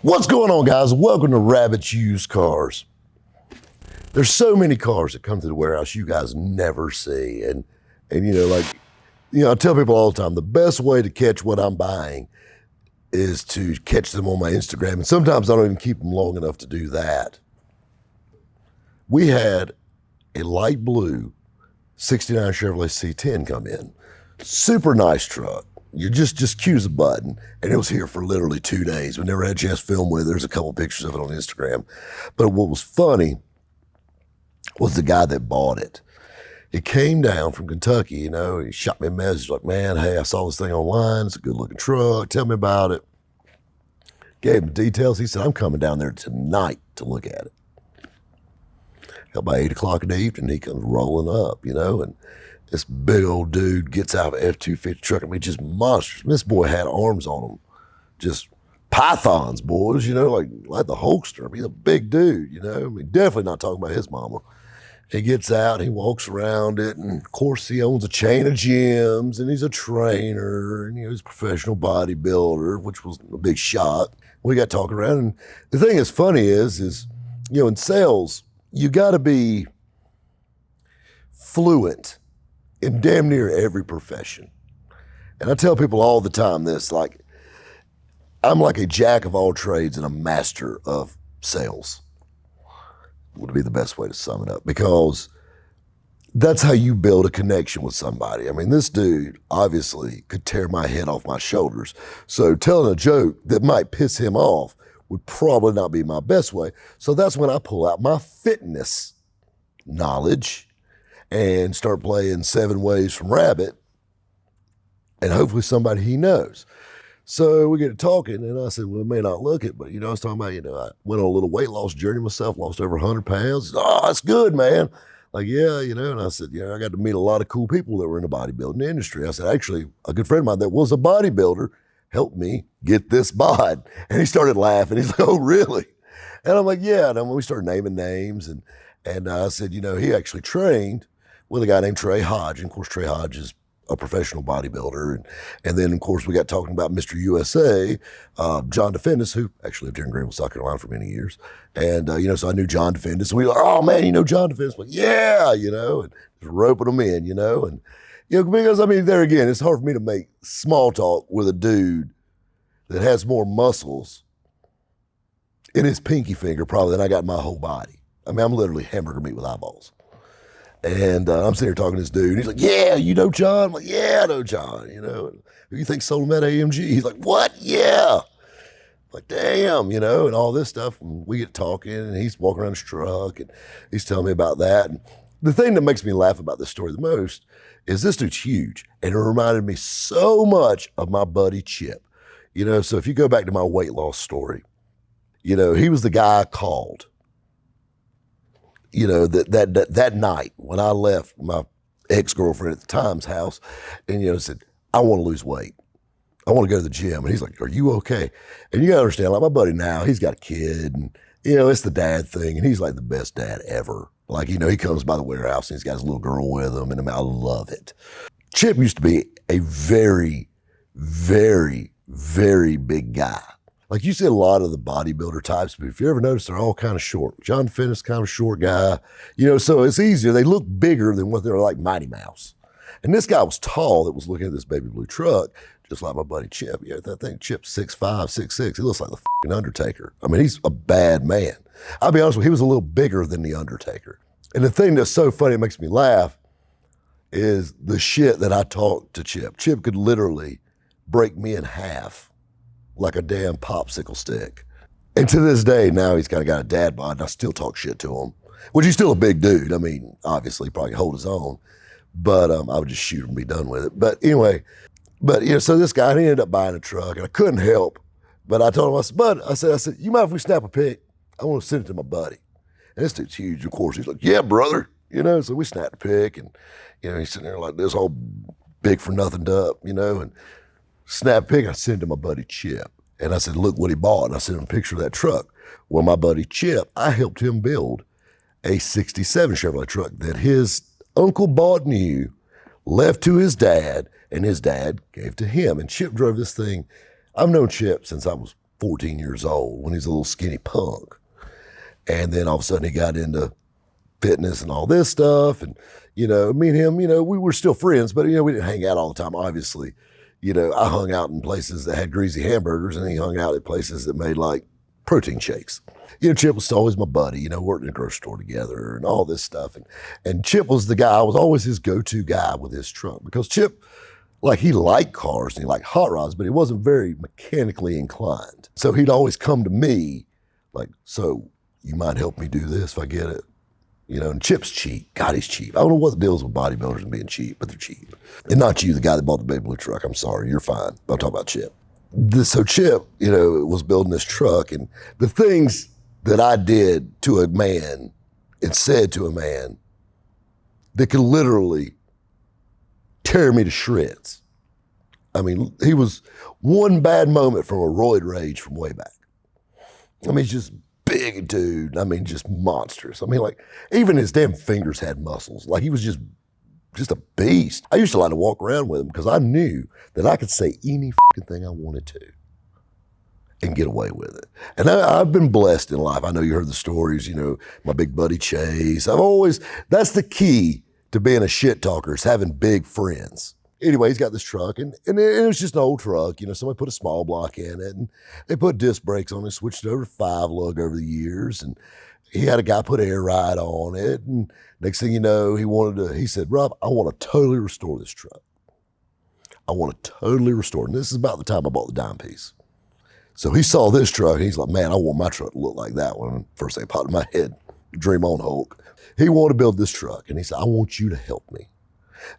What's going on, guys? Welcome to Rabbit's Used Cars. There's so many cars that come to the warehouse you guys never see. And I tell people all the time, the best way to catch what I'm buying is to catch them on my Instagram. And sometimes I don't even keep them long enough to do that. We had a light blue 69 Chevrolet C10 come in. Super nice truck. You just cue the button, and it was here for literally 2 days. We never had a chance to film with it. There's a couple pictures of it on Instagram. But what was funny was the guy that bought it. He came down from Kentucky, he shot me a message like, man, hey, I saw this thing online. It's a good looking truck. Tell me about it. Gave him details. He said, I'm coming down there tonight to look at it. About 8 o'clock in the evening, he comes rolling up, and this big old dude gets out of an F-250 truck. I mean, just monsters. This boy had arms on him, just pythons, boys, like the Hulkster. I mean, he's a big dude, definitely not talking about his mama. He gets out, he walks around it, and of course he owns a chain of gyms, and he's a trainer, and he's a professional bodybuilder, which was a big shot. We got talking around, and the thing that's funny is in sales, you got to be fluent in damn near every profession. And I tell people all the time this, I'm like a jack of all trades and a master of sales. Would be the best way to sum it up, because that's how you build a connection with somebody. I mean, this dude obviously could tear my head off my shoulders. So telling a joke that might piss him off would probably not be my best way. So that's when I pull out my fitness knowledge and start playing 7 Ways from Rabbit, and hopefully somebody he knows. So we get to talking, and I said, well, it may not look it, but, I was talking about, I went on a little weight loss journey myself, lost over 100 pounds. Oh, that's good, man. Yeah, and I said, I got to meet a lot of cool people that were in the bodybuilding industry. I said, actually, a good friend of mine that was a bodybuilder helped me get this bod. And he started laughing. He's like, oh, really? And I'm like, yeah. And then we started naming names, and I said, he actually trained with a guy named Trey Hodge. And of course, Trey Hodge is a professional bodybuilder. And then, of course, we got talking about Mr. USA, John DeFendis, who actually lived here in Greenville, South Carolina for many years. And, so I knew John DeFendis. And we were like, oh, man, John DeFendis? Like, yeah, and just roping them in, and, because, there again, it's hard for me to make small talk with a dude that has more muscles in his pinky finger probably than I got in my whole body. I'm literally hamburger meat with eyeballs. And I'm sitting here talking to this dude. And he's like, yeah, John? I'm like, yeah, I know John, Who you think sold him that AMG? He's like, what? Yeah. I'm like, damn, and all this stuff. And we get talking, and he's walking around his truck, and he's telling me about that. And the thing that makes me laugh about this story the most is this dude's huge. And it reminded me so much of my buddy Chip. So if you go back to my weight loss story, he was the guy I called. That night when I left my ex-girlfriend at the time's house and, said, I want to lose weight. I want to go to the gym. And he's like, are you okay? And you got to understand, my buddy now, he's got a kid and, it's the dad thing. And he's like the best dad ever. He comes by the warehouse and he's got his little girl with him. And I love it. Chip used to be a very, very, very big guy. You see a lot of the bodybuilder types, but if you ever notice, they're all kind of short. John Finnis, kind of short guy, so it's easier. They look bigger than what they're like Mighty Mouse. And this guy was tall that was looking at this baby blue truck, just like my buddy Chip. I think Chip's 6'5", 6'6". He looks like the fucking Undertaker. He's a bad man. I'll be honest with you, he was a little bigger than the Undertaker. And the thing that's so funny, it makes me laugh, is the shit that I talked to Chip. Chip could literally break me in half like a damn popsicle stick. And to this day, now he's kind of got a dad bod, and I still talk shit to him, which he's still a big dude. Obviously, he probably can hold his own, but I would just shoot him and be done with it. But anyway, so this guy, he ended up buying a truck, and I couldn't help, but I told him, I said, bud, I said, you mind if we snap a pic? I want to send it to my buddy. And this dude's huge, of course. He's like, yeah, brother. So we snapped a pic, and, he's sitting there like this, all big for nothing up, and snap pic, I sent to my buddy Chip. And I said, look what he bought. And I sent him a picture of that truck. Well, my buddy Chip, I helped him build a 67 Chevrolet truck that his uncle bought new, left to his dad, and his dad gave to him. And Chip drove this thing. I've known Chip since I was 14 years old when he's a little skinny punk. And then all of a sudden he got into fitness and all this stuff. And, me and him, we were still friends, but, we didn't hang out all the time, obviously. I hung out in places that had greasy hamburgers, and he hung out at places that made like protein shakes. Chip was always my buddy, worked in a grocery store together and all this stuff. And Chip was the guy, I was always his go-to guy with his truck, because Chip, he liked cars and he liked hot rods, but he wasn't very mechanically inclined. So he'd always come to me like, so you might help me do this if I get it? And Chip's cheap. God, he's cheap. I don't know what the deal is with bodybuilders and being cheap, but they're cheap. And not you, the guy that bought the baby blue truck. I'm sorry, you're fine. I'm talking about Chip. So Chip, was building this truck, and the things that I did to a man and said to a man that could literally tear me to shreds. I mean, he was one bad moment from a roid rage from way back. I mean, he's just big dude. I mean, just monstrous. I mean, even his damn fingers had muscles. He was just a beast. I used to like to walk around with him because I knew that I could say any fucking thing I wanted to and get away with it. And I've been blessed in life. I know you heard the stories, my big buddy Chase. That's the key to being a shit talker, is having big friends. Anyway, he's got this truck, and it was just an old truck. Somebody put a small block in it, and they put disc brakes on it, switched it over to 5-lug over the years, and he had a guy put air ride on it, and next thing you know, he said, Rob, I want to totally restore this truck. I want to totally restore it. And this is about the time I bought the dime piece. So he saw this truck, and he's like, man, I want my truck to look like that one. And first thing popped in my head, dream on, Hulk. He wanted to build this truck, and he said, I want you to help me.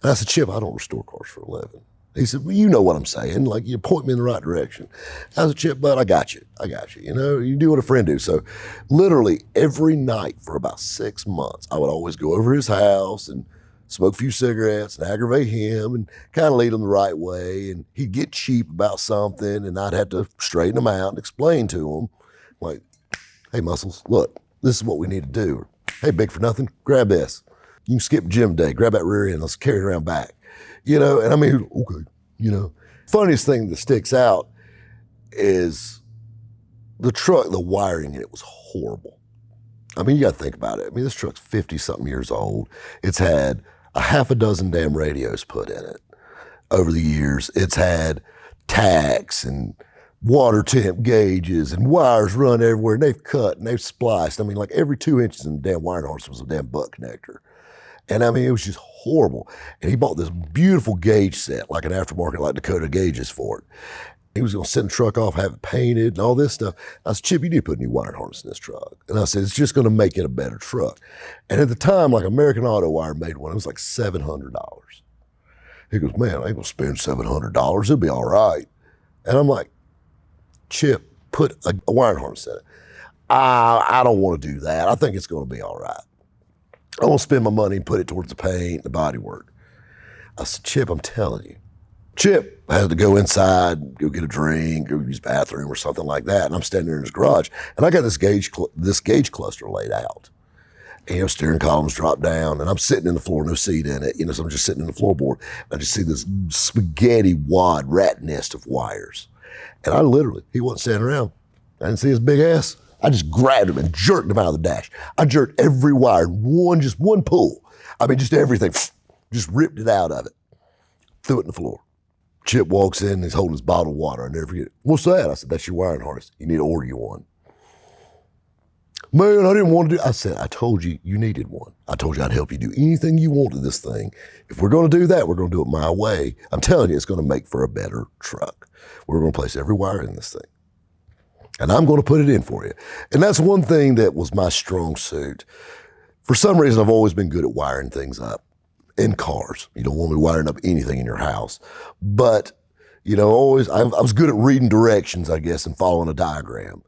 And I said, Chip, I don't restore cars for a living. He said, well, you know what I'm saying. You point me in the right direction. I said, Chip, bud, I got you. You do what a friend do. So literally every night for about 6 months, I would always go over his house and smoke a few cigarettes and aggravate him and kind of lead him the right way. And he'd get cheap about something, and I'd have to straighten him out and explain to him, like, hey, Muscles, look, this is what we need to do. Hey, Big for Nothing, grab this. You can skip gym day, grab that rear end, let's carry it around back. And I mean, okay, Funniest thing that sticks out is the truck, the wiring in it was horrible. I mean, you got to think about it. I mean, this truck's 50-something years old. It's had a half a dozen damn radios put in it over the years. It's had tacks and water temp gauges and wires run everywhere, and they've cut and they've spliced. I mean, every 2 inches in the damn wiring harness was a damn butt connector. And I mean, it was just horrible. And he bought this beautiful gauge set, like an aftermarket, like Dakota gauges for it. He was going to send the truck off, have it painted and all this stuff. I said, Chip, you need to put a new wiring harness in this truck. And I said, it's just going to make it a better truck. And at the time, American Auto Wire made one. It was like $700. He goes, man, I ain't going to spend $700. It'll be all right. And I'm like, Chip, put a wiring harness in it. I don't want to do that. I think it's going to be all right. I won't spend my money and put it towards the paint, the body work. I said, Chip, I'm telling you. Chip had to go inside, go get a drink, go use the bathroom or something like that. And I'm standing there in his garage, and I got this gauge cluster laid out. And steering columns drop down, and I'm sitting in the floor, no seat in it. So I'm just sitting in the floorboard. I just see this spaghetti wad rat nest of wires. And I literally, he wasn't standing around. I didn't see his big ass. I just grabbed him and jerked him out of the dash. I jerked every wire, just one pull. I mean, just everything, just ripped it out of it, threw it in the floor. Chip walks in, and he's holding his bottle of water. I never forget it. What's that? I said, that's your wiring harness. You need to order you one. Man, I didn't want to do. I said, I told you you needed one. I told you I'd help you do anything you want to this thing. If we're going to do that, we're going to do it my way. I'm telling you, it's going to make for a better truck. We're going to place every wire in this thing. And I'm going to put it in for you. And that's one thing that was my strong suit. For some reason, I've always been good at wiring things up in cars. You don't want me wiring up anything in your house. But, I was good at reading directions, I guess, and following a diagram.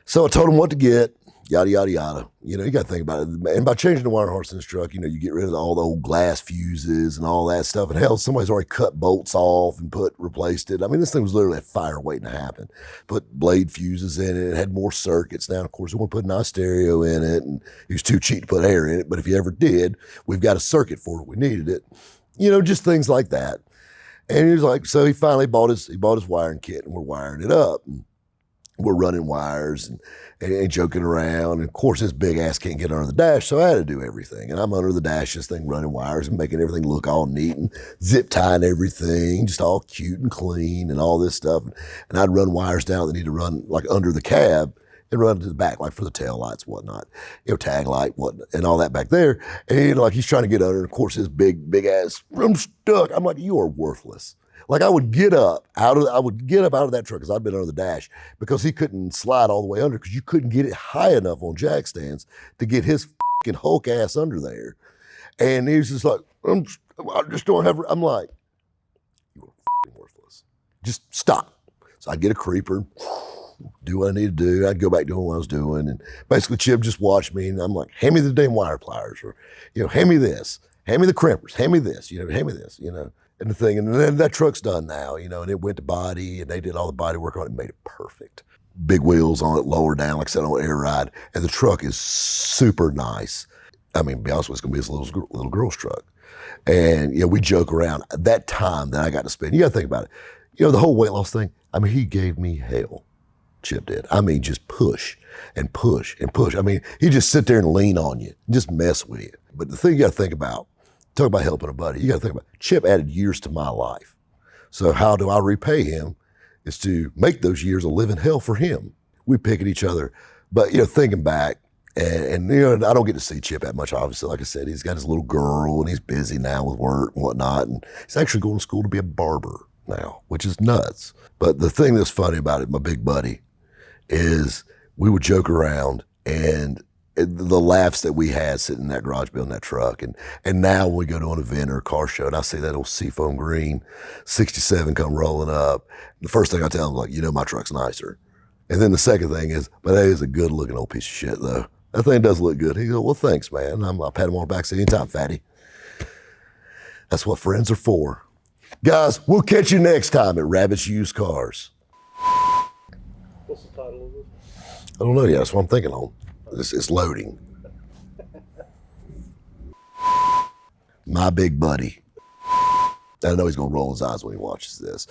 So I told him what to get. Yada, yada, yada. You got to think about it. And by changing the wire harness in this truck, you get rid of all the old glass fuses and all that stuff. And hell, somebody's already cut bolts off and replaced it. I mean, this thing was literally a fire waiting to happen. Put blade fuses in it. It had more circuits. Now, of course, we want to put an stereo in it. And it was too cheap to put air in it. But if you ever did, we've got a circuit for it. We needed it. Just things like that. And he was like, so he finally bought his wiring kit, and we're wiring it up. And we're running wires and joking around. And of course, this big ass can't get under the dash, so I had to do everything. And I'm under the dash, this thing running wires and making everything look all neat and zip tying everything, just all cute and clean and all this stuff. And I'd run wires down that need to run like under the cab and run to the back, like for the tail lights, whatnot, tag light, whatnot, and all that back there. And like he's trying to get under. And of course, this big ass, I'm stuck. I'm like, you are worthless. Like I would get up out of that truck because I'd been under the dash because he couldn't slide all the way under because you couldn't get it high enough on jack stands to get his fucking Hulk ass under there. And he was just like, I just don't have. I'm like, you are fucking worthless. Just stop. So I'd get a creeper, do what I need to do. I'd go back doing what I was doing, and basically Chip just watched me, and I'm like, hand me the damn wire pliers, or hand me this, hand me the crimpers, hand me this, hand me this, And the thing, and then that truck's done now, and it went to body, and they did all the body work on it and made it perfect. Big wheels on it, lower down, like I said, on air ride, and the truck is super nice. I mean, to be honest with you, it's gonna be his little girl's truck. And, we joke around. That time that I got to spend, you gotta think about it. The whole weight loss thing, I mean, he gave me hell. Chip did. I mean, just push and push and push. I mean, he just sit there and lean on you, just mess with you. But the thing you gotta think about, talk about helping a buddy. You got to think about it. Chip added years to my life. So how do I repay him is to make those years a living hell for him. We pick at each other. But, thinking back, and I don't get to see Chip that much, obviously. Like I said, he's got his little girl and he's busy now with work and whatnot. And he's actually going to school to be a barber now, which is nuts. But the thing that's funny about it, my big buddy, is we would joke around and the laughs that we had sitting in that garage building that truck. And now when we go to an event or a car show and I see that old Seafoam Green 67 come rolling up, the first thing I tell him is like, my truck's nicer. And then the second thing is, but that is a good looking old piece of shit though. That thing does look good. He goes, well, thanks, man. I'll pat him on the back, say, anytime, fatty. That's what friends are for. Guys, we'll catch you next time at Rabbit's Used Cars. What's the title of it? I don't know yet. That's what I'm thinking on. It's loading. My big buddy. I know he's going to roll his eyes when he watches this.